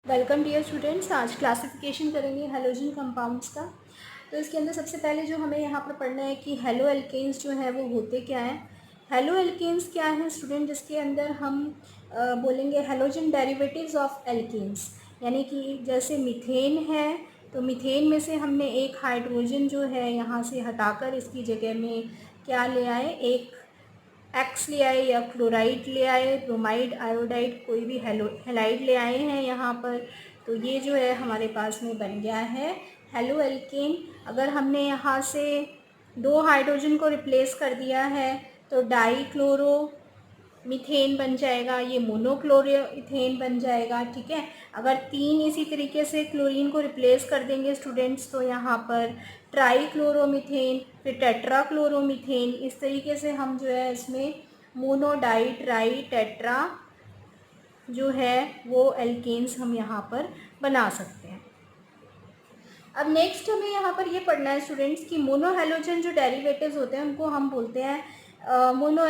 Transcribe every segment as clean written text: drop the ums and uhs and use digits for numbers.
Welcome dear students. आज classification करेंगे halogen compounds का। तो इसके अंदर सबसे पहले जो हमें यहाँ पर पढ़ना है कि हेलो एल्केन्स जो है वो होते क्या हैं। हेलो एल्केन्स क्या है स्टूडेंट, जिसके अंदर हम बोलेंगे हेलोजन डेरिवेटिव्स ऑफ एल्केन्स, यानी कि जैसे मीथेन है तो मीथेन में से हमने एक हाइड्रोजन जो है यहाँ से हटाकर इसकी जगह में क्या ले आए, एक एक्स ले आए या क्लोराइड ले आए, ब्रोमाइड, आयोडाइड, कोई भी हेलाइड ले आए हैं यहाँ पर। तो ये जो है हमारे पास में बन गया है हेलो एल्केन। अगर हमने यहाँ से दो हाइड्रोजन को रिप्लेस कर दिया है तो डाई क्लोरो मीथेन बन जाएगा, ये मोनोक्लोरोइथेन बन जाएगा। ठीक है, अगर तीन इसी तरीके से क्लोरीन को रिप्लेस कर देंगे स्टूडेंट्स तो यहाँ पर ट्राई क्लोरोमीथेन, फिर टेट्रा क्लोरोमीथेन, इस तरीके से हम जो है इसमें मोनो, डाई, ट्राई, टेट्रा जो है वो एल्केन्स हम यहाँ पर बना सकते हैं। अब नेक्स्ट हमें यहाँ पर ये पढ़ना है स्टूडेंट्स कि मोनो हेलोजन जो डेरिवेटिव्स होते हैं उनको हम बोलते हैं मोनो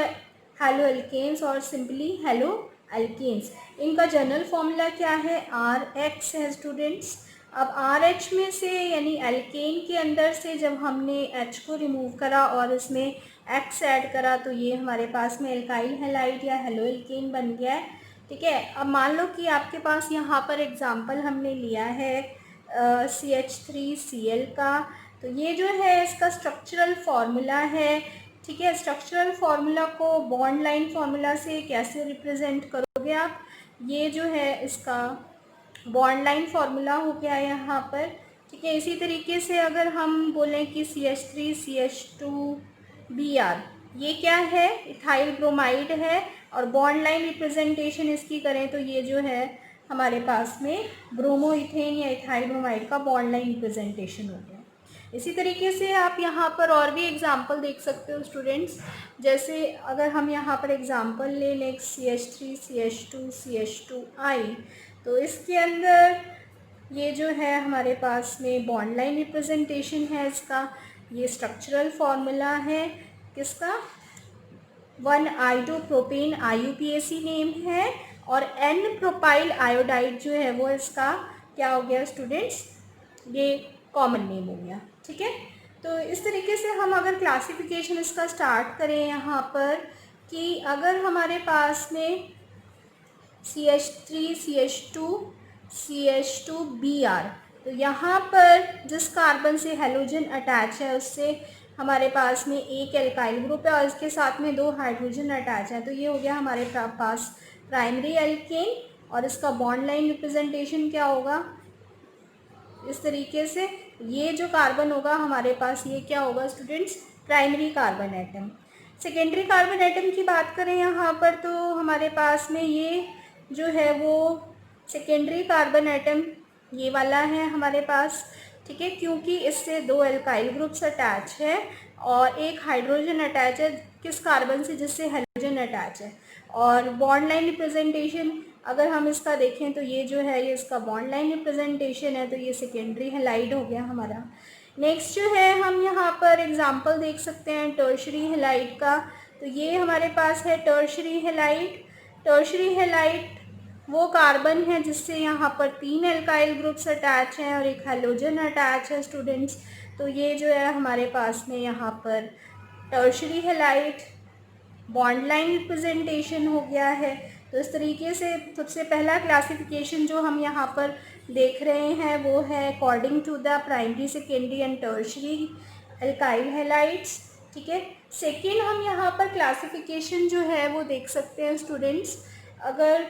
हेलो एल्केन्स और सिंपली हेलो एल्केन्स। इनका जनरल फॉर्मूला क्या है, RH है स्टूडेंट्स। अब RH में से यानी एल्केन के अंदर से जब हमने H को रिमूव करा और इसमें X ऐड करा तो ये हमारे पास में एल्काइल हैलाइड या हेलो एल्केन बन गया है। ठीक है, अब मान लो कि आपके पास यहाँ पर एग्जाम्पल हमने लिया है CH3Cl का, तो ये जो है इसका स्ट्रक्चरल फार्मूला है। ठीक है, स्ट्रक्चरल फार्मूला को बॉन्ड लाइन फार्मूला से कैसे रिप्रेजेंट करोगे आप, ये जो है इसका बॉन्ड लाइन फार्मूला हो गया यहाँ पर। ठीक है, इसी तरीके से अगर हम बोलें कि CH3CH2Br, ये क्या है, इथाइल ब्रोमाइड है, और बॉन्ड लाइन रिप्रेजेंटेशन इसकी करें तो ये जो है हमारे पास में ब्रोमोइथेन या इथाइल ब्रोमाइड का बॉन्ड लाइन रिप्रेजेंटेशन हो गया। इसी तरीके से आप यहाँ पर और भी एग्जाम्पल देख सकते हो स्टूडेंट्स। जैसे अगर हम यहाँ पर एग्जाम्पल ले लें CH3CH2CH2I, तो इसके अंदर ये जो है हमारे पास में बॉन्ड लाइन रिप्रेजेंटेशन है इसका। ये स्ट्रक्चरल फॉर्मूला है किसका, 1,I2-प्रोपेन IUPAC नेम है, और N-प्रोपाइल आयोडाइड जो है वो इसका क्या हो गया स्टूडेंट्स, ये कॉमन नेम हो गया। ठीक है, तो इस तरीके से हम अगर क्लासिफिकेशन इसका स्टार्ट करें यहाँ पर कि अगर हमारे पास में CH3CH2CH2Br, तो यहाँ पर जिस कार्बन से हेलोजन अटैच है उससे हमारे पास में एक एल्काइल ग्रुप है और इसके साथ में दो हाइड्रोजन अटैच है, तो ये हो गया हमारे पास प्राइमरी एल्केन। और इसका बॉन्ड लाइन रिप्रेजेंटेशन क्या होगा, इस तरीके से ये जो कार्बन होगा हमारे पास ये क्या होगा students, primary carbon atom. Secondary carbon atom की बात करें यहाँ पर तो हमारे पास में ये जो है वो सेकेंडरी कार्बन एटम ये वाला है हमारे पास। ठीक है, क्योंकि इससे दो एल्काइल ग्रुप्स अटैच है और एक हाइड्रोजन अटैच है किस कार्बन से, जिससे हेलोजन अटैच है। और बॉन्ड लाइन रिप्रेजेंटेशन अगर हम इसका देखें तो ये जो है ये इसका बॉन्ड लाइन रिप्रेजेंटेशन है, तो ये सेकेंडरी हेलाइड हो गया हमारा। नेक्स्ट जो है हम यहाँ पर एग्जांपल देख सकते हैं टर्शरी हेलाइड का, तो ये हमारे पास है टर्शरी हेलाइड। टर्शरी हेलाइड वो कार्बन है जिससे यहाँ पर तीन एल्काइल ग्रुप्स अटैच हैं और एक हेलोजन अटैच है स्टूडेंट्स। तो ये जो है हमारे पास में यहाँ पर tertiary halide bond line representation हो गया है। तो इस तरीके से सबसे पहला क्लासिफिकेशन जो हम यहाँ पर देख रहे हैं वो है according to the primary, secondary and tertiary alkyl halides. ठीक है, सेकेंड हम यहाँ पर क्लासिफिकेशन जो है वो देख सकते हैं स्टूडेंट्स। अगर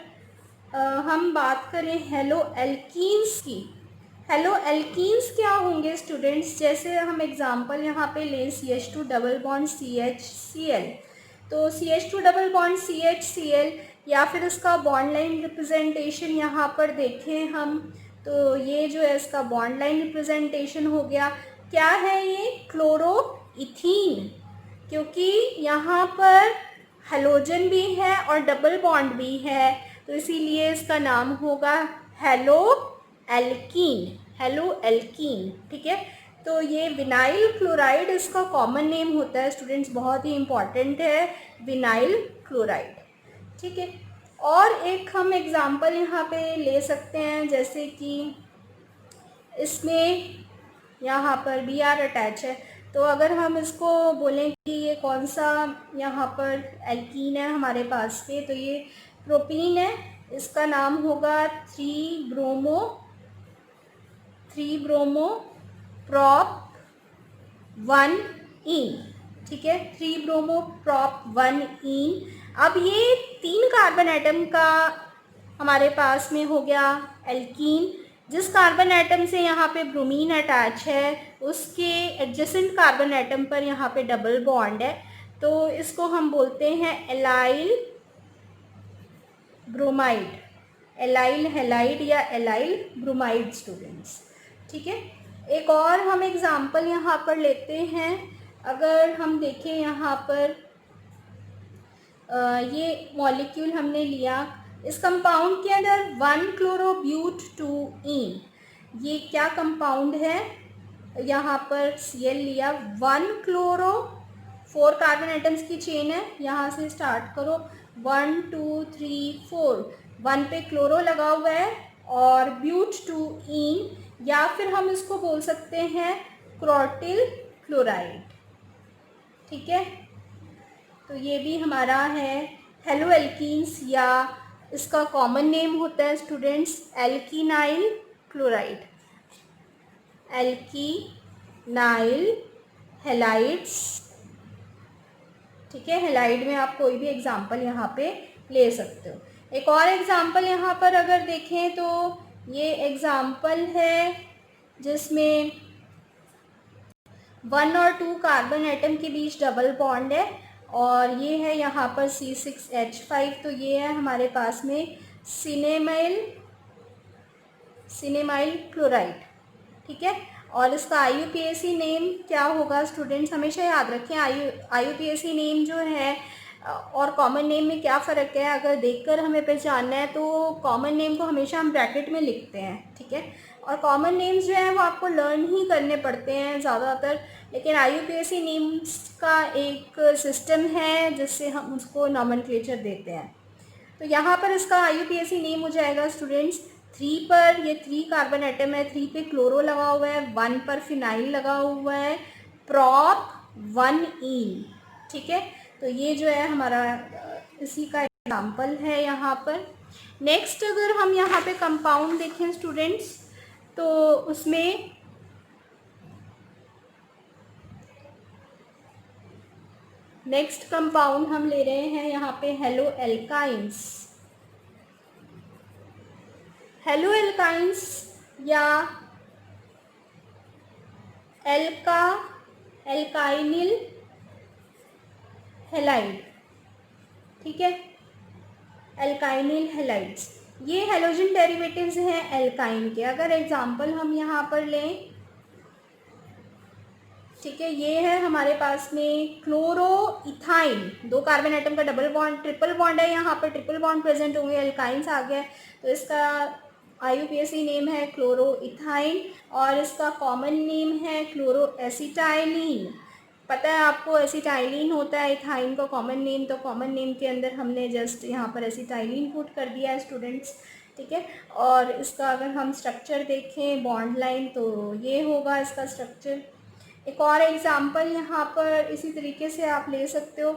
हम बात करें हेलो एल्कीन्स की, हेलो एल्कीन्स क्या होंगे स्टूडेंट्स, जैसे हम एग्जांपल यहाँ पे लें CH2 डबल बॉन्ड CHCl, तो CH2 डबल बॉन्ड CHCl या फिर इसका बॉन्ड लाइन रिप्रेजेंटेशन यहाँ पर देखें हम तो ये जो है इसका बॉन्ड लाइन रिप्रेजेंटेशन हो गया। क्या है ये, क्लोरोइथीन, क्योंकि यहाँ पर हेलोजन भी है और डबल बॉन्ड भी है तो इसीलिए इसका नाम होगा हेलो एल्कीन, हेलो एल्कीन। ठीक है, तो ये विनाइल क्लोराइड इसका कॉमन नेम होता है स्टूडेंट्स, बहुत ही इंपॉर्टेंट है विनाइल क्लोराइड। ठीक है, और एक हम एग्ज़ाम्पल यहाँ पे ले सकते हैं, जैसे कि इसमें यहाँ पर बी आर अटैच है, तो अगर हम इसको बोलें कि ये कौन सा यहाँ पर एल्कीन है हमारे पास पे, तो ये प्रोपीन है। इसका नाम होगा 3 ब्रोमो प्रॉप 1 ईन। ठीक है, 3 ब्रोमो प्रॉप 1 ईन। अब ये 3 कार्बन एटम का हमारे पास में हो गया एल्कीन। जिस कार्बन एटम से यहाँ पे ब्रोमीन अटैच है उसके एडजेसेंट कार्बन एटम पर यहाँ पे डबल बॉन्ड है, तो इसको हम बोलते हैं एलाइल ब्रोमाइड, एलाइल हैलाइड या एलाइल ब्रोमाइड स्टूडेंट्स। ठीक है, एक और हम एग्जांपल यहाँ पर लेते हैं। अगर हम देखें यहाँ पर ये मॉलिक्यूल हमने लिया, इस कंपाउंड के अंदर 1 क्लोरोब्यूट 2 ईन, ये क्या कंपाउंड है? यहाँ पर Cl लिया, 1 क्लोरो, 4 कार्बन एटम्स की चेन है, यहाँ से स्टार्ट करो 1 2 3 4, 1 पे क्लोरो लगा हुआ है और ब्यूट 2 ईन, या फिर हम इसको बोल सकते हैं क्रोटिल क्लोराइड। ठीक है, तो ये भी हमारा है हेलो एल्कीन्स, या इसका कॉमन नेम होता है स्टूडेंट्स एल्कीनाइल क्लोराइड, एल्कीनाइल हैलाइड्स। ठीक है, हैलाइड में आप कोई भी एग्जांपल यहाँ पे ले सकते हो। एक और एग्जांपल यहाँ पर अगर देखें तो ये एग्जांपल है जिसमें 1 और 2 कार्बन एटम के बीच डबल बॉन्ड है, और ये है यहाँ पर C6H5, तो ये है हमारे पास में सिनेमाइल क्लोराइड। ठीक है, और इसका IUPAC नेम क्या होगा स्टूडेंट्स, हमेशा याद रखें IUPAC नेम जो है और कॉमन नेम में क्या फ़र्क है, अगर देखकर हमें पहचानना है तो कॉमन नेम को हमेशा हम ब्रैकेट में लिखते हैं। ठीक है, और कॉमन नेम्स जो है वो आपको लर्न ही करने पड़ते हैं ज़्यादातर, लेकिन IUPAC नेम्स का एक सिस्टम है जिससे हम उसको नॉमेनक्लेचर देते हैं। तो यहाँ पर इसका IUPAC नेम हो जाएगा स्टूडेंट्स 3 पर, ये 3 कार्बन एटम है, 3 पे क्लोरो लगा हुआ है, 1 पर फिनाइल लगा हुआ है, प्रॉप 1 ईन। ठीक है, तो ये जो है हमारा इसी का एग्जाम्पल है यहाँ पर। नेक्स्ट अगर हम यहाँ पे कंपाउंड देखें स्टूडेंट्स, तो उसमें नेक्स्ट कंपाउंड हम ले रहे हैं यहाँ पे हेलो एल्काइंस। हेलो एल्काइंस या एल्काइनिल हैलाइड। ठीक है, एल्काइनिल हैलाइड्स, ये हेलोजन डेरिवेटिव्स हैं एल्काइन के। अगर एग्जांपल हम यहाँ पर लें, ठीक है, ये है हमारे पास में क्लोरो इथाइन, 2 कार्बन एटम का डबल बॉन्ड, ट्रिपल बॉन्ड है, यहाँ पर ट्रिपल बॉन्ड प्रेजेंट होंगे, एल्काइंस आ गया, तो इसका IUPAC नेम है क्लोरो इथाइन, और इसका कॉमन नेम है क्लोरो एसिटाइलिन। पता है आपको एसिटाइलिन होता है इथाइन का कॉमन नेम, तो कॉमन नेम के अंदर हमने जस्ट यहाँ पर एसिटाइलिन पुट कर दिया है स्टूडेंट्स। ठीक है, और इसका अगर हम स्ट्रक्चर देखें बॉन्ड लाइन, तो ये होगा इसका स्ट्रक्चर। एक और एग्जांपल यहाँ पर इसी तरीके से आप ले सकते हो,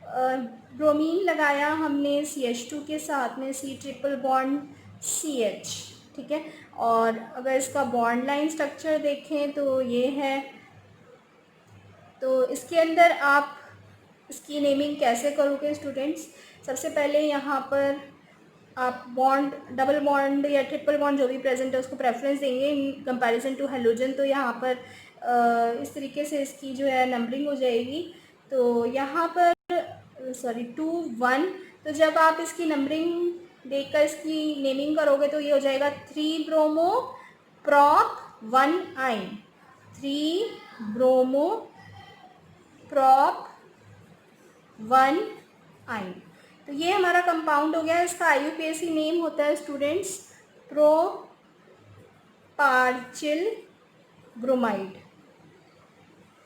ब्रोमीन लगाया हमने CH2 के साथ में, C ट्रिपल बॉन्ड CH। ठीक है, और अगर इसका बॉन्ड लाइन स्ट्रक्चर देखें तो ये है, तो इसके अंदर आप इसकी नेमिंग कैसे करोगे स्टूडेंट्स, सबसे पहले यहाँ पर आप बॉन्ड, डबल बॉन्ड या ट्रिपल बॉन्ड जो भी प्रेजेंट है उसको प्रेफरेंस देंगे इन कंपैरिजन टू हेलोजन, तो यहाँ पर इस तरीके से इसकी जो है नंबरिंग हो जाएगी। तो यहाँ पर 2 1, तो जब आप इसकी नंबरिंग देखकर इसकी नेमिंग करोगे तो ये हो जाएगा 3 ब्रोमो प्रॉप 1 आइन, 3 ब्रोमो प्रॉप 1 आइन। तो ये हमारा कंपाउंड हो गया, इसका IUPAC नेम होता है स्टूडेंट्स प्रोपार्जिल ब्रोमाइड।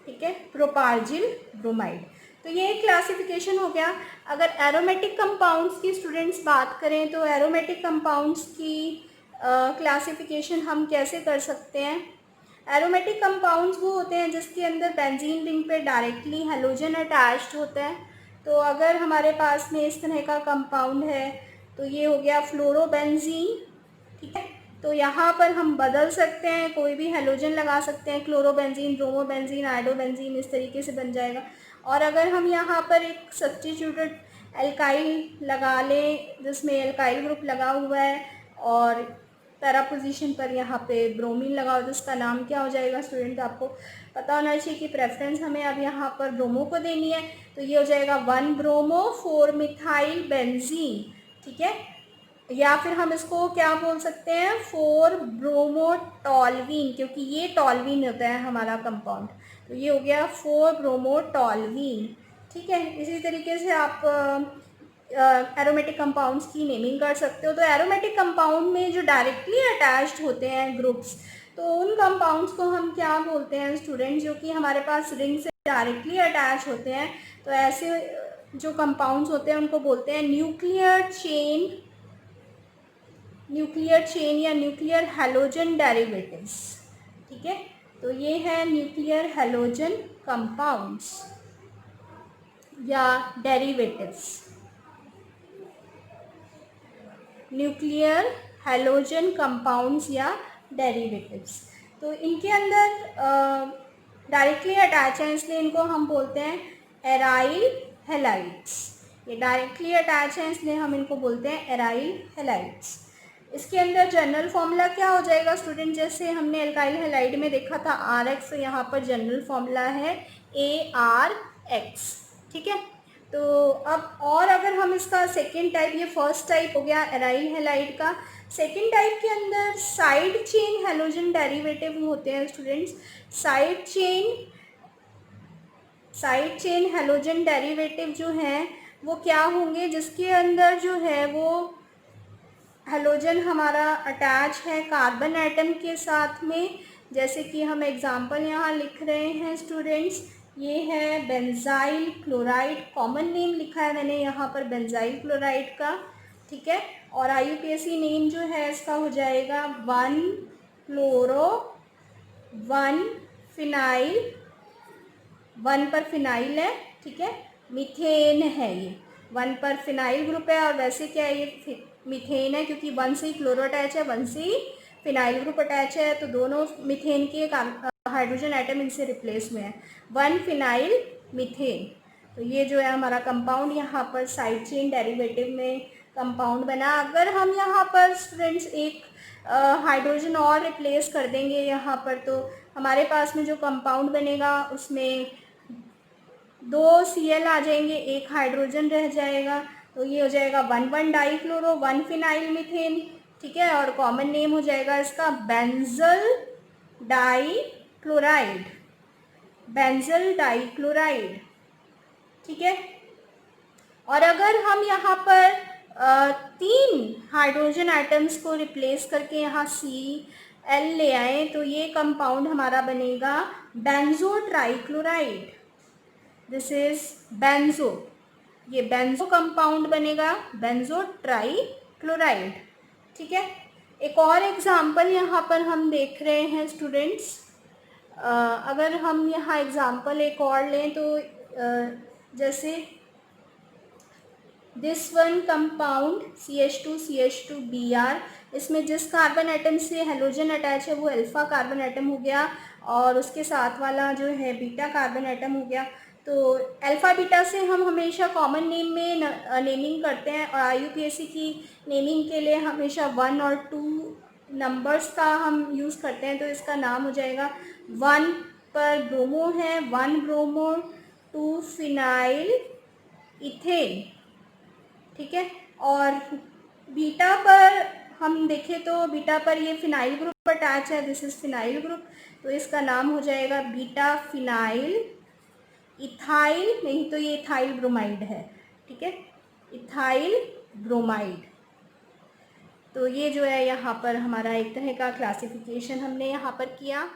ठीक है, प्रोपार्जिल ब्रोमाइड। तो तो ये क्लासिफिकेशन हो गया। अगर एरोमेटिक कंपाउंड्स की स्टूडेंट्स बात करें तो एरोमेटिक कंपाउंड्स की क्लासिफिकेशन हम कैसे कर सकते हैं। एरोमेटिक कंपाउंड्स वो होते हैं जिसके अंदर बेंजीन रिंग पे डायरेक्टली हैलोजन अटैच्ड होता है। तो अगर हमारे पास में इस तरह का कंपाउंड है तो ये हो गया फ्लोरोबेंजीन, ठीक है। तो यहाँ पर हम बदल सकते हैं, कोई भी हैलोजन लगा सकते हैं, क्लोरोबेंजीन, ब्रोमोबेंजीन, आयोडोबेंजीन, इस तरीके से बन जाएगा। और अगर हम यहाँ पर एक सब्स्टिट्यूटेड एल्काइल लगा लें जिसमें एल्काइल ग्रुप लगा हुआ है और पैरा पोजीशन पर यहाँ पे ब्रोमीन लगाओ तो इसका नाम क्या हो जाएगा स्टूडेंट, आपको पता होना चाहिए कि प्रेफरेंस हमें अब यहाँ पर ब्रोमो को देनी है। तो ये हो जाएगा 1 ब्रोमो 4 मिथाइल बेंजीन, ठीक है। या फिर हम इसको क्या बोल सकते हैं 4 ब्रोमोटॉल्वीन, क्योंकि ये टॉल्वीन होता है हमारा कंपाउंड। तो ये हो गया 4 ब्रोमोटॉल्वीन, ठीक है। इसी तरीके से आप एरोमेटिक कंपाउंड्स की नेमिंग कर सकते हो। तो एरोमेटिक कंपाउंड में जो डायरेक्टली अटैच्ड होते हैं ग्रुप्स, तो उन कंपाउंड्स को हम क्या बोलते हैं स्टूडेंट, जो कि हमारे पास रिंग से डायरेक्टली अटैच होते हैं। तो ऐसे जो कंपाउंड्स होते हैं उनको बोलते हैं न्यूक्लियर चेन या न्यूक्लियर हैलोजन डेरिवेटिव्स, ठीक है। तो ये है न्यूक्लियर हैलोजन कंपाउंड्स या डेरिवेटिव्स, न्यूक्लियर हैलोजन कंपाउंड्स या डेरिवेटिव्स। तो इनके अंदर डायरेक्टली अटैच है इसलिए इनको हम बोलते हैं एराइल हैलाइड्स। ये डायरेक्टली अटैच है इसलिए हम इनको बोलते हैं एराइल हैलाइड्स। इसके अंदर जनरल फॉर्मूला क्या हो जाएगा स्टूडेंट, जैसे हमने एल्काइल हैलाइड में देखा था RX, यहाँ पर जनरल फॉर्मूला है ARX, ठीक है। तो अब और अगर हम इसका सेकेंड टाइप, ये फर्स्ट टाइप हो गया एराइल हैलाइड का, सेकेंड टाइप के अंदर साइड चेन हैलोजन डेरिवेटिव होते हैं students. Side chain halogen derivative जो हैं वो क्या होंगे, जिसके अंदर जो है वो हैलोजन हमारा अटैच है कार्बन एटम के साथ में। जैसे कि हम एग्जांपल यहाँ लिख रहे हैं स्टूडेंट्स, ये है बेंजाइल क्लोराइड, कॉमन नेम लिखा है मैंने यहाँ पर बेंजाइल क्लोराइड का, ठीक है। और IUPAC नेम जो है इसका हो जाएगा 1 क्लोरो 1 फिनाइल, 1 पर फिनाइल है, ठीक है, मीथेन है, ये 1 पर फिनाइल ग्रुप है। और वैसे क्या है, ये मीथेन है क्योंकि 1 से ही क्लोरो अटैच है, 1 से ही फिनाइल ग्रुप अटैच है, तो दोनों मीथेन के हाइड्रोजन एटम इनसे रिप्लेस हुए हैं, 1 फिनाइल मीथेन। तो ये जो है हमारा कंपाउंड यहाँ पर साइड चेन डेरिवेटिव में कंपाउंड बना। अगर हम यहाँ पर स्टूडेंट्स एक हाइड्रोजन और रिप्लेस कर देंगे यहाँ पर, तो हमारे पास में जो कंपाउंड बनेगा उसमें 2 Cl आ जाएंगे, एक हाइड्रोजन रह जाएगा। तो ये हो जाएगा 1 डाइक्लोरो 1 फिनाइल मीथेन, ठीक है। और कॉमन नेम हो जाएगा इसका बेंजल डाइक्लोराइड, ठीक है। और अगर हम यहाँ पर 3 हाइड्रोजन एटम्स को रिप्लेस करके यहाँ Cl ले आए तो ये कंपाउंड हमारा बनेगा benzo trichloride, this is benzo, ये बेंजो कंपाउंड बनेगा बेंजो ट्राइक्लोराइड, ठीक है। एक और एग्जाम्पल यहाँ पर हम देख रहे हैं स्टूडेंट्स, अगर हम यहाँ एग्जाम्पल एक और लें तो जैसे दिस वन कंपाउंड CH2CH2Br, इसमें जिस कार्बन एटम से हेलोजन अटैच है वो अल्फा कार्बन एटम हो गया और उसके साथ वाला जो है बीटा कार्बन एटम हो गया। तो अल्फ़ा बीटा से हम हमेशा कॉमन नेम में नेमिंग करते हैं और IUPAC की नेमिंग के लिए हमेशा 1 और 2 नंबर्स का हम यूज़ करते हैं। तो इसका नाम हो जाएगा 1 पर ब्रोमो है 1 ब्रोमो 2 फिनाइल इथेन, ठीक है। और बीटा पर हम देखें तो बीटा पर ये फिनाइल ग्रुप अटैच है, दिस इज़ फिनाइल ग्रुप, तो इसका नाम हो जाएगा बीटा फिनाइल इथाइल, नहीं तो ये इथाइल ब्रोमाइड है, ठीक है, इथाइल ब्रोमाइड। तो ये जो है यहाँ पर हमारा एक तरह का क्लासिफिकेशन हमने यहाँ पर किया।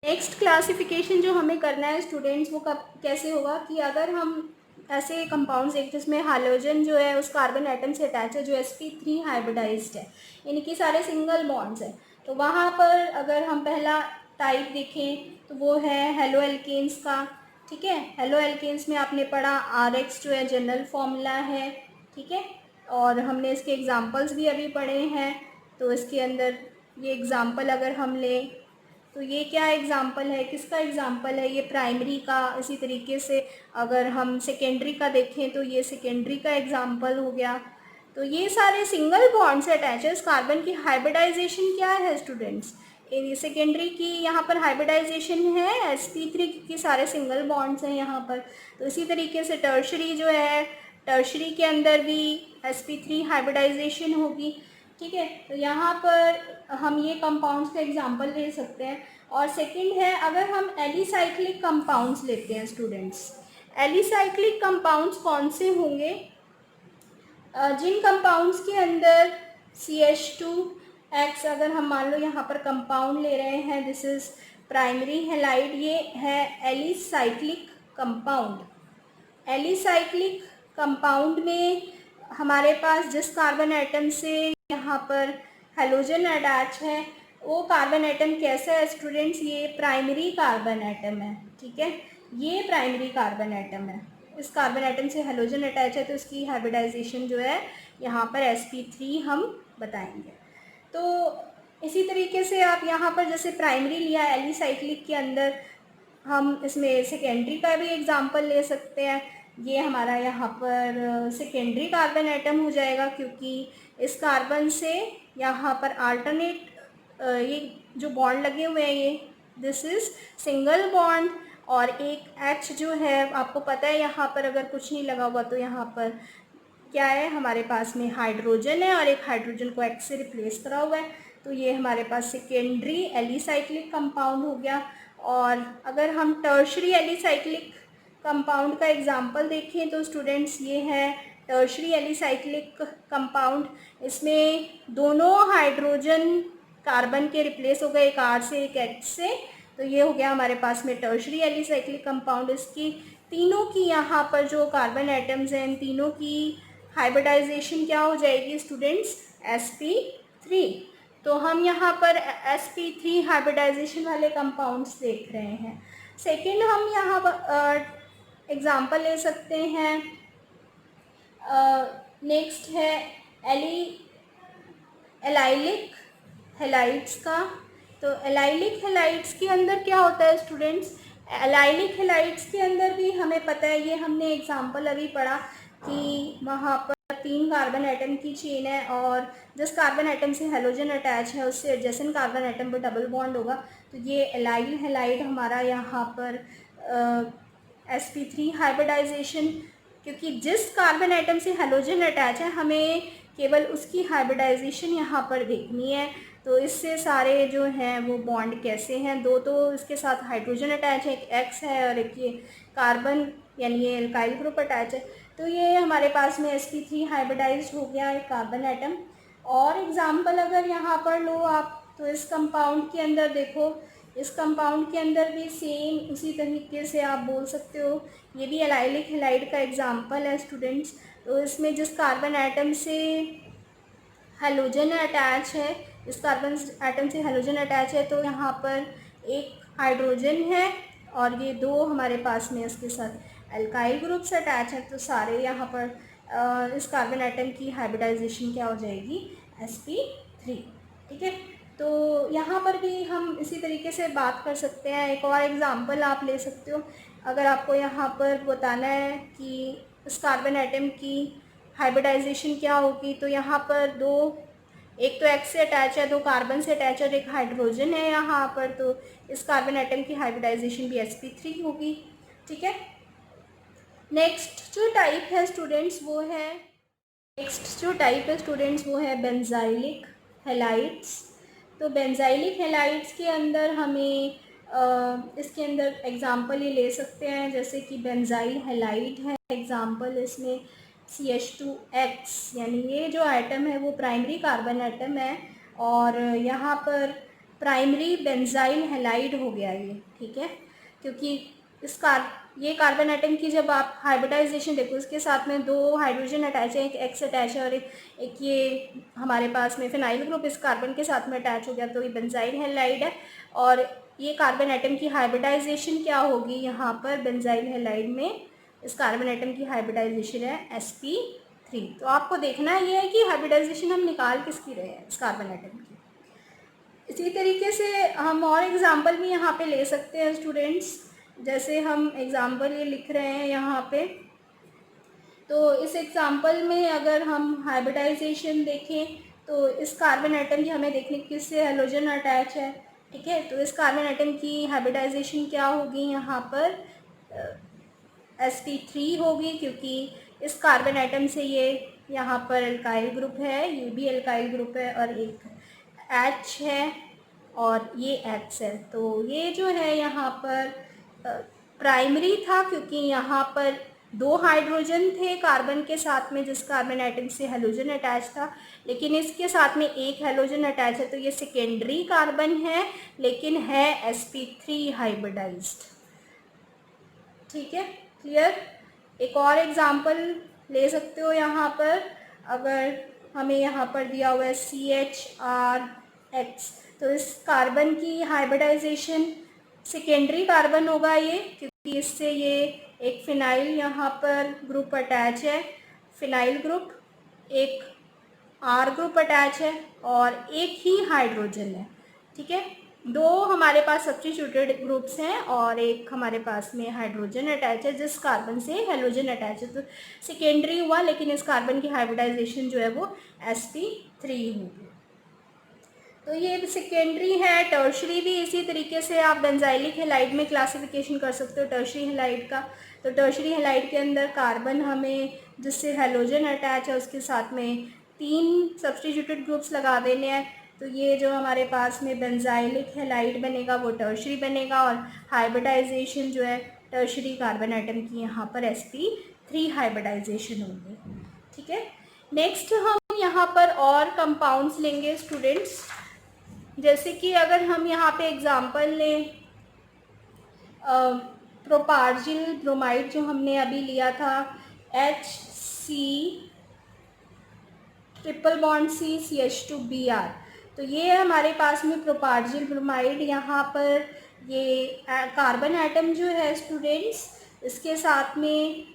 नेक्स्ट क्लासिफिकेशन जो हमें करना है स्टूडेंट्स, वो कब कैसे होगा कि अगर हम ऐसे कंपाउंड्स एक जिसमें हाइड्रोजन जो है उस कार्बन एटम से अटैच है जो sp3 हाइब्रिडाइज्ड है, इनकी सारे सिंगल बॉन्ड्स हैं, तो वहाँ पर अगर हम पहला टाइप देखें तो वो है हेलो एल्केन्स का। ठीक है, हेलो एल्केन्स में आपने पढ़ा RX जो है जनरल फॉर्मूला है। ठीक है, और हमने इसके एग्जांपल्स भी अभी पढ़े हैं। तो इसके अंदर ये एग्जांपल अगर हम लें तो ये क्या एग्जाम्पल है, किसका एग्जाम्पल है, ये प्राइमरी का। इसी तरीके से अगर हम सेकेंडरी का देखें तो ये सेकेंडरी का एग्जाम्पल हो गया। तो ये सारे सिंगल बॉन्ड से अटैचेस, कार्बन की हाइब्रिडाइजेशन क्या है स्टूडेंट्स, सेकेंडरी की यहाँ पर हाइब्रिडाइजेशन है sp3 की, सारे सिंगल बॉन्ड्स हैं यहाँ पर। तो इसी तरीके से टर्शरी जो है, टर्शरी के अंदर भी sp3 हाइब्रिडाइजेशन होगी। ठीक है, तो यहाँ पर हम ये कंपाउंड्स का एग्जांपल ले सकते हैं। और सेकंड है, अगर हम एलिसाइक्लिक कंपाउंड्स लेते हैं स्टूडेंट्स, एलिसाइक्लिक कंपाउंड्स कौन से होंगे, जिन कंपाउंड्स के अंदर CH2X, अगर हम मान लो यहाँ पर कंपाउंड ले रहे हैं, दिस इज प्राइमरी हैलाइड, ये है एलिसाइक्लिक कंपाउंड। एलिसाइक्लिक कंपाउंड में हमारे पास जिस कार्बन एटम से यहाँ पर हेलोजन अटैच है वो कार्बन एटम कैसा है स्टूडेंट्स, ये प्राइमरी कार्बन एटम है। ठीक है, ये प्राइमरी कार्बन एटम है, इस कार्बन एटम से हेलोजन अटैच है तो इसकी हाइब्रिडाइजेशन जो है यहाँ पर sp3 हम बताएंगे। तो इसी तरीके से आप यहाँ पर जैसे प्राइमरी लिया एलिसाइक्लिक के अंदर, हम इसमें सेकेंडरी का भी एग्जांपल ले सकते हैं। ये हमारा यहाँ पर सेकेंडरी कार्बन एटम हो जाएगा, क्योंकि इस कार्बन से यहाँ पर अल्टरनेट ये जो बॉन्ड लगे हुए हैं, ये दिस इज सिंगल बॉन्ड, और एक H जो है आपको पता है यहाँ पर अगर कुछ नहीं लगा हुआ तो यहाँ पर क्या है, हमारे पास में हाइड्रोजन है और एक हाइड्रोजन को X से रिप्लेस करा हुआ है, तो ये हमारे पास सेकेंडरी एलिसाइक्लिक कंपाउंड हो गया। और अगर हम टर्शरी एलिसाइक्लिक कंपाउंड का एग्जांपल देखें तो स्टूडेंट्स ये है टर्शरी एलिसाइक्लिक कंपाउंड, इसमें दोनों हाइड्रोजन कार्बन के रिप्लेस हो गए, एक R से एक H से, तो ये हो गया हमारे पास में टर्शरी एलिसाइक्लिक कंपाउंड। इसकी तीनों की यहाँ पर जो कार्बन एटम्स हैं, इन तीनों की हाइब्रिडाइजेशन क्या हो जाएगी स्टूडेंट्स, sp3। तो हम यहाँ पर sp3 हाइब्रिडाइजेशन वाले कंपाउंड्स देख रहे हैं। सेकेंड हम यहाँ पर एग्जाम्पल ले सकते हैं, नेक्स्ट है एलाइलिक हेलाइड्स का। तो एलाइलिक हेलाइड्स के अंदर क्या होता है स्टूडेंट्स, एलाइलिक हेलाइड्स के अंदर भी हमें पता है, ये हमने एग्जांपल अभी पढ़ा कि वहाँ पर 3 कार्बन एटम की चेन है और जिस कार्बन एटम से हेलोजन अटैच है उससे एडजेसेंट कार्बन एटम पर डबल बॉन्ड होगा, तो ये एलाइल हेलाइड हमारा यहाँ पर sp3 हाइब्रिडाइजेशन, क्योंकि जिस कार्बन एटम से हेलोजन अटैच है हमें केवल उसकी हाइब्रिडाइजेशन यहाँ पर देखनी है। तो इससे सारे जो हैं वो बॉन्ड कैसे हैं, दो तो इसके साथ हाइड्रोजन अटैच है, एक X है और एक ये कार्बन यानी ये एल्काइल ग्रुप अटैच है, तो ये हमारे पास में sp3 हाइब्रिडाइज्ड हो गया एक कार्बन एटम। और एग्जाम्पल अगर यहाँ पर लो आप, तो इस कंपाउंड के अंदर देखो, इस कंपाउंड के अंदर भी सेम उसी तरीके से आप बोल सकते हो, ये भी एलाइलिक हेलाइड का एग्जाम्पल है स्टूडेंट्स। तो इसमें जिस कार्बन एटम से हेलोजन अटैच है, इस कार्बन एटम से हेलोजन अटैच है, तो यहाँ पर एक हाइड्रोजन है और ये दो हमारे पास में इसके साथ एल्काइल ग्रुप से अटैच है, तो सारे यहाँ पर इस कार्बन एटम की हाइब्रिडाइजेशन क्या हो जाएगी, sp3। ठीक है, तो यहाँ पर भी हम इसी तरीके से बात कर सकते हैं। एक और एग्जांपल आप ले सकते हो, अगर आपको यहाँ पर बताना है कि इस कार्बन एटम की हाइब्रिडाइजेशन क्या होगी, तो यहाँ पर दो, एक तो X से अटैच है, दो कार्बन से अटैच है और एक हाइड्रोजन है यहाँ पर, तो इस कार्बन एटम की हाइब्रिडाइजेशन भी sp3 होगी। ठीक है, नेक्स्ट जो टाइप है स्टूडेंट्स वो है बेंजाइलिक हेलाइड्स। तो बेंजाइलिक हेलाइड्स के अंदर हमें इसके अंदर एग्जांपल ये ले सकते हैं, जैसे कि बेंजाइल हेलाइड है एग्जांपल, इसमें CH2X यानी ये जो एटम है वो प्राइमरी कार्बन एटम है और यहाँ पर प्राइमरी बेंजाइल हैलाइड हो गया ये, ठीक है, क्योंकि ये कार्बन एटम की जब आप हाइब्रिडाइजेशन देखो, इसके साथ में 2 हाइड्रोजन अटैच है, एक एक्स अटैच है और एक ये हमारे पास में फिनाइल ग्रुप इस कार्बन के साथ में अटैच हो गया, तो ये बेंजाइल हैलाइड है। और ये कार्बन एटम की हाइब्रिडाइजेशन क्या होगी यहाँ पर बेंजाइल हैलाइड में, इस कार्बन एटम की हाइब्रिडाइजेशन है sp3। तो आपको देखना ये है कि हाइब्रिडाइजेशन हम निकाल किसकी रहे हैं, इस कार्बन एटम की। इसी तरीके से हम और एग्जाम्पल भी यहाँ पे ले सकते हैं स्टूडेंट्स, जैसे हम एग्जाम्पल ये लिख रहे हैं यहाँ पे, तो इस एग्जाम्पल में अगर हम हाइब्रिडाइजेशन देखें तो इस कार्बन एटम की हमें देखने किससे हेलोजन अटैच है, ठीक है, तो इस कार्बन एटम की हाइब्रिडाइजेशन क्या होगी यहाँ पर sp3 होगी, क्योंकि इस कार्बन एटम से ये यहाँ पर एल्काइल ग्रुप है, ये भी एल्काइल ग्रुप है और एक H है और ये X है। तो ये जो है यहाँ पर प्राइमरी था, क्योंकि यहाँ पर 2 हाइड्रोजन थे कार्बन के साथ में जिस कार्बन एटम से हेलोजन अटैच था, लेकिन इसके साथ में एक हेलोजन अटैच है, तो ये सेकेंडरी कार्बन है लेकिन है sp3 हाइब्रिडाइज्ड, ठीक है, क्लियर। एक और एग्जांपल ले सकते हो यहाँ पर, अगर हमें यहाँ पर दिया हुआ है CHRX, तो इस कार्बन की हाइब्रिडाइजेशन सेकेंडरी कार्बन होगा ये, क्योंकि इससे ये एक फिनाइल यहाँ पर ग्रुप अटैच है, फिनाइल ग्रुप, एक R ग्रुप अटैच है और एक ही हाइड्रोजन है, ठीक है, 2 हमारे पास सब्स्टिट्यूटेड ग्रुप्स हैं और एक हमारे पास में हाइड्रोजन अटैच है जिस कार्बन से हेलोजन अटैच है, तो सेकेंडरी हुआ, लेकिन इस कार्बन की हाइब्रिडाइजेशन जो है वो sp3 होगी। तो ये सेकेंडरी है। टर्शरी भी इसी तरीके से आप बेंजाइलिक हैलाइड में क्लासिफिकेशन कर सकते हो टर्शरी हैलाइड का। तो टर्शरी हैलाइड के अंदर कार्बन हमें जिससे हेलोजन अटैच है उसके साथ में 3 सब्स्टिट्यूटेड ग्रुप्स लगा देने हैं, तो ये जो हमारे पास में बेंजाइलिक हैलाइड बनेगा वो टर्शरी बनेगा और हाइब्रिडाइजेशन जो है टर्शरी कार्बन एटम की यहाँ पर sp3 हाइब्रिडाइजेशन होगी, ठीक है। नेक्स्ट हम यहाँ पर और कंपाउंड्स लेंगे स्टूडेंट्स, जैसे कि अगर हम यहाँ पे एग्जांपल लें प्रोपार्जिल ब्रोमाइड जो हमने अभी लिया था HC ट्रिपल बॉन्ड CH2Br, तो ये हमारे पास में प्रोपार्जिल ब्रोमाइड यहाँ पर ये कार्बन एटम जो है स्टूडेंट्स इसके साथ में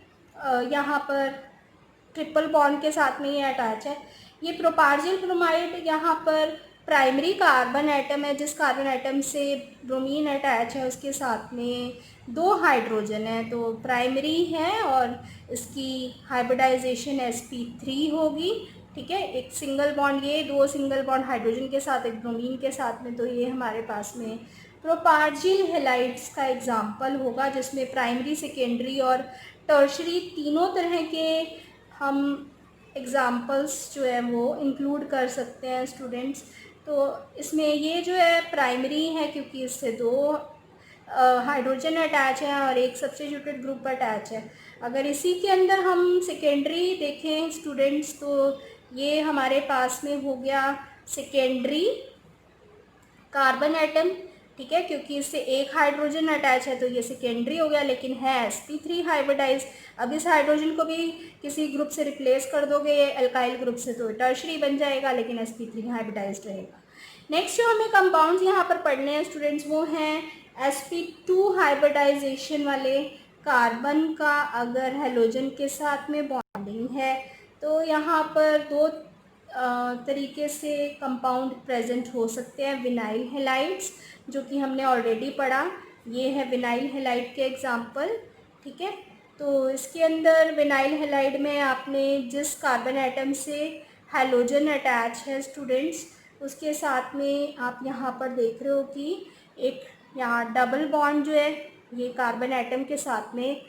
यहाँ पर ट्रिपल बॉन्ड के साथ में ये अटैच है। ये प्रोपार्जिल ब्रोमाइड यहाँ पर प्राइमरी कार्बन एटम है जिस कार्बन एटम से ब्रोमीन अटैच है उसके साथ में 2 हाइड्रोजन है, तो प्राइमरी है और इसकी हाइब्रिडाइजेशन sp3 होगी, ठीक है, एक सिंगल बॉन्ड, ये 2 सिंगल बॉन्ड हाइड्रोजन के साथ एक ब्रोमीन के साथ में, तो ये हमारे पास में प्रोपार्जिल हैलाइड्स का एग्जाम्पल होगा जिसमें प्राइमरी सेकेंडरी और टर्शरी तीनों तरह के हम एग्ज़ाम्पल्स जो है वो इंक्लूड कर सकते हैं स्टूडेंट्स। तो इसमें ये जो है प्राइमरी है क्योंकि इससे 2 हाइड्रोजन अटैच है और एक सब्स्टिट्यूटेड ग्रुप अटैच है। अगर इसी के अंदर हम सेकेंडरी देखें स्टूडेंट्स तो ये हमारे पास में हो गया सेकेंडरी कार्बन एटम, ठीक है, क्योंकि इससे एक हाइड्रोजन अटैच है तो ये सेकेंडरी हो गया, लेकिन है sp3 हाइब्रिडाइज। अब इस हाइड्रोजन को भी किसी ग्रुप से रिप्लेस कर दोगे एल्काइल ग्रुप से तो टर्शरी बन जाएगा, लेकिन sp3 हाइब्रिडाइज रहेगा। नेक्स्ट जो हमें कंपाउंड्स यहाँ पर पढ़ने हैं स्टूडेंट्स वो हैं sp2 हाइब्रिडाइजेशन वाले। कार्बन का अगर हेलोजन के साथ में बॉन्डिंग है तो यहाँ पर 2 तरीके से कंपाउंड प्रेजेंट हो सकते हैं। विनाइल हैलाइड्स जो कि हमने ऑलरेडी पढ़ा, ये है विनाइल हैलाइड के एग्जांपल, ठीक है। तो इसके अंदर विनाइल हैलाइड में आपने जिस कार्बन एटम से हैलोजन अटैच है स्टूडेंट्स उसके साथ में आप यहाँ पर देख रहे हो कि एक यहाँ डबल बॉन्ड जो है ये कार्बन एटम के साथ में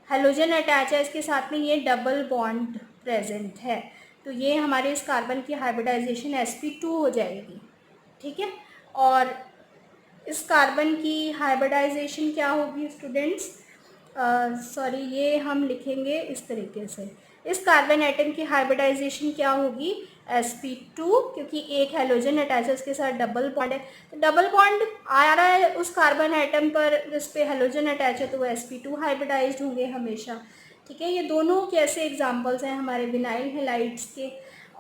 हैलोजन अटैच है, इसके साथ में ये डबल बॉन्ड प्रेजेंट है, तो ये हमारे इस कार्बन की हाइब्रिडाइजेशन sp2 हो जाएगी, ठीक है। और इस कार्बन की हाइब्रिडाइजेशन क्या होगी स्टूडेंट्स, सॉरी ये हम लिखेंगे इस तरीके से, इस कार्बन एटम की हाइब्रिडाइजेशन क्या होगी sp2, क्योंकि एक हेलोजन अटैच है उसके साथ डबल बॉन्ड है, तो डबल बॉन्ड आ रहा है उस कार्बन एटम पर जिस पे हेलोजन अटैच है, तो वो sp2 हाइब्रिडाइज्ड होंगे हमेशा। ठीक है, ये दोनों कैसे एग्जांपल्स हैं हमारे विनाइल हेलाइड्स के।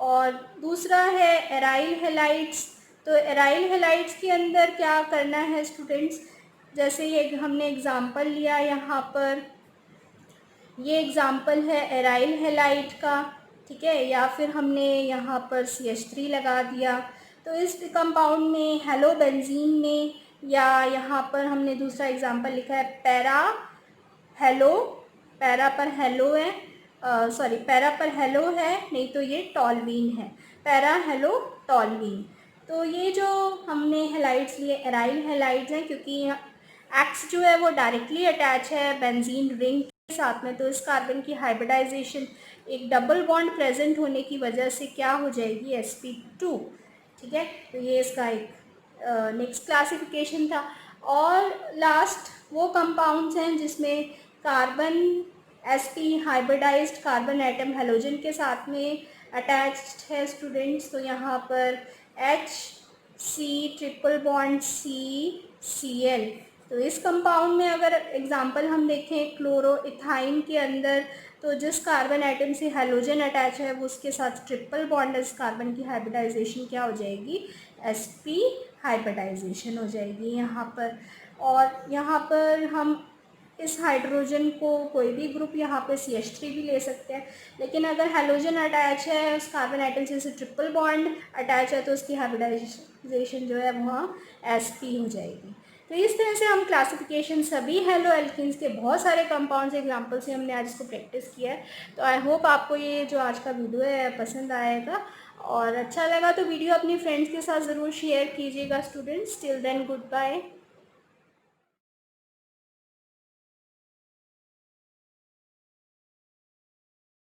और दूसरा है एराइल हेलाइड्स। तो एराइल हेलाइड्स के अंदर क्या करना है स्टूडेंट्स, जैसे ये हमने एग्जांपल लिया यहाँ पर, ये एग्जांपल है एराइल हेलाइड का, ठीक है, या फिर हमने यहाँ पर CH3 लगा दिया, तो इस कंपाउंड में हेलो बेंजीन में, या यहाँ पर हमने दूसरा एग्जांपल लिखा है पैरा हेलो, पैरा पर हेलो है, सॉरी पैरा पर हेलो है, नहीं तो ये टॉलवीन है, पैरा हेलो टॉलवीन। तो ये जो हमने हेलाइड्स लिए एराइल हेलाइड्स हैं, क्योंकि एक्स जो है वो डायरेक्टली अटैच है बेंजीन रिंग के साथ में, तो इस कार्बन की हाइब्रिडाइजेशन एक डबल बॉन्ड प्रेजेंट होने की वजह से क्या हो जाएगी, sp2। ठीक है, तो ये इसका एक नेक्स्ट क्लासिफिकेशन था। और लास्ट वो कंपाउंड्स हैं जिसमें carbon sp hybridised carbon atom halogen के साथ में अटैच्ड है स्टूडेंट्स, तो यहाँ पर HC ट्रिपल बॉन्ड CCl। तो इस कंपाउंड में अगर एग्जांपल हम देखें क्लोरो इथाइन के अंदर, तो जिस कार्बन एटम से हेलोजन अटैच है वो उसके साथ ट्रिपल बॉन्ड इस कार्बन की हाइब्रिडाइजेशन क्या हो जाएगी, sp हाइब्रिडाइजेशन हो जाएगी यहाँ पर। और यहाँ पर हम इस हाइड्रोजन को कोई भी ग्रुप यहाँ पे CH3 भी ले सकते हैं, लेकिन अगर हेलोजन अटैच है उस कार्बन आइटम से ट्रिपल बॉन्ड अटैच है तो उसकी हाइब्रिडाइजेशन जो है वहाँ sp हो जाएगी। तो इस तरह से हम क्लासिफिकेशन सभी हेलो एल्किन्स के बहुत सारे कंपाउंड्स एग्जाम्पल से हमने आज इसको प्रैक्टिस किया है। तो आई होप आपको ये जो आज का वीडियो है पसंद आएगा, और अच्छा लगा तो वीडियो अपनी फ्रेंड्स के साथ ज़रूर शेयर कीजिएगा students. Till then good bye.